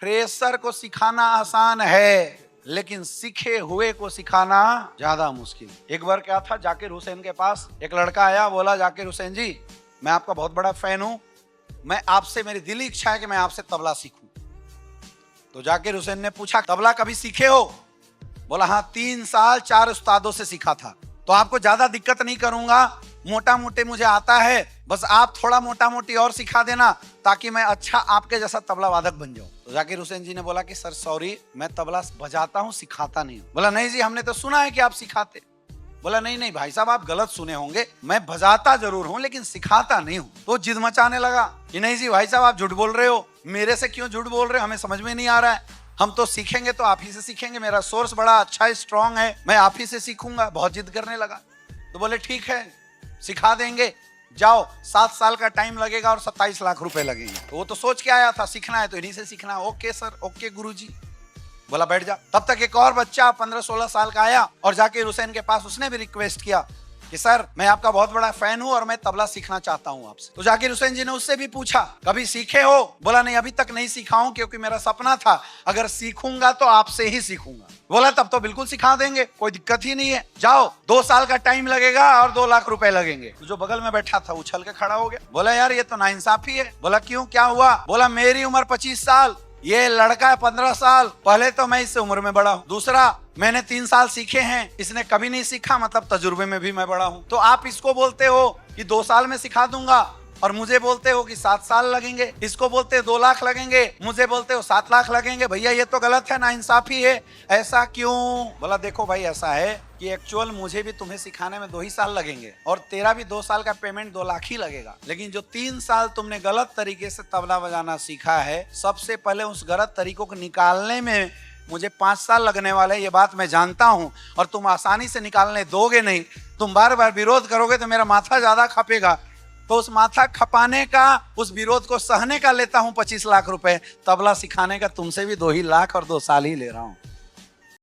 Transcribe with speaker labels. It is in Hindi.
Speaker 1: फ्रेशर को सिखाना आसान है, लेकिन सीखे हुए को सिखाना ज्यादा मुश्किल। एक बार क्या था, जाकिर हुसैन के पास एक लड़का आया, बोला जाकिर हुसैन जी मैं आपका बहुत बड़ा फैन हूं, मैं आपसे, मेरी दिली इच्छा है कि मैं आपसे तबला सीखूं। तो जाकिर हुसैन ने पूछा तबला कभी सीखे हो? बोला हाँ, 3 साल 4 उस्तादों से सीखा था। तो आपको ज्यादा दिक्कत नहीं करूंगा, मोटा मोटे मुझे आता है, बस आप थोड़ा मोटा मोटी और सिखा देना ताकि मैं अच्छा आपके जैसा तबला वादक बन जाऊं। तो जाकिर हुसैन जी ने बोला कि सर सॉरी, मैं तबला बजाता हूं, सिखाता नहीं हूं। बोला नहीं जी, हमने तो सुना है कि आप सिखाते। बोला नहीं नहीं भाई साहब, आप गलत सुने होंगे, मैं बजाता जरूर हूं लेकिन सिखाता नहीं हूं। तो जिद मचाने लगा कि नहीं जी भाई साहब, आप झूठ बोल रहे हो, मेरे से क्यों झूठ बोल रहे हो, हमें समझ में नहीं आ रहा है, हम तो सीखेंगे तो आप ही से सीखेंगे, मेरा सोर्स बड़ा अच्छा है, स्ट्रांग है, मैं आप ही से सीखूंगा। बहुत जिद करने लगा। तो बोले ठीक है, सिखा देंगे, जाओ, 7 साल का टाइम लगेगा और 27 लाख रुपए लगेंगे। तो वो तो सोच के आया था सीखना है तो इन्हीं से सीखना। ओके सर, ओके गुरुजी। बोला बैठ जा। तब तक एक और बच्चा 15-16 साल का आया और जाकिर हुसैन के पास, उसने भी रिक्वेस्ट किया कि सर मैं आपका बहुत बड़ा फैन हूं और मैं तबला सीखना चाहता हूं आपसे। तो जाकिर हुसैन जी ने उससे भी पूछा कभी सीखे हो? बोला नहीं, अभी तक नहीं सीखा हूं, क्योंकि मेरा सपना था अगर सीखूंगा तो आपसे ही सीखूंगा। बोला तब तो बिल्कुल सिखा देंगे, कोई दिक्कत ही नहीं है, जाओ, 2 साल का टाइम लगेगा और 2 लाख रुपए लगेंगे। जो बगल में बैठा था उछल के खड़ा हो गया। बोला यार ये तो नाइंसाफी है। बोला क्यों, क्या हुआ? बोला मेरी उम्र 25 साल, ये लड़का है 15 साल, पहले तो मैं इससे उम्र में बड़ा हूँ, दूसरा मैंने 3 साल सीखे हैं, इसने कभी नहीं सीखा, मतलब तजुर्बे में भी मैं बड़ा हूँ। तो आप इसको बोलते हो कि 2 साल में सिखा दूंगा और मुझे बोलते हो कि 7 साल लगेंगे, इसको बोलते हो 2 लाख लगेंगे, मुझे बोलते हो 7 लाख लगेंगे। भैया ये तो गलत है, नाइंसाफी है। ऐसा क्यों? बोला देखो भाई, ऐसा है कि एक्चुअल मुझे भी तुम्हें सिखाने में 2 ही साल लगेंगे और तेरा भी 2 साल का पेमेंट 2 लाख ही लगेगा, लेकिन जो 3 साल तुमने गलत तरीके से तबला बजाना सीखा है, सबसे पहले उस गलत तरीकों को निकालने में मुझे 5 साल लगने वाले, ये बात मैं जानता हूँ, और तुम आसानी से निकालने दोगे नहीं, तुम बार बार विरोध करोगे तो मेरा माथा ज्यादा खपेगा। तो उस माथा खपाने का, उस विरोध को सहने का लेता हूं 25 लाख रुपए, तबला सिखाने का तुमसे भी 2 ही लाख और 2 साल ही ले रहा हूं।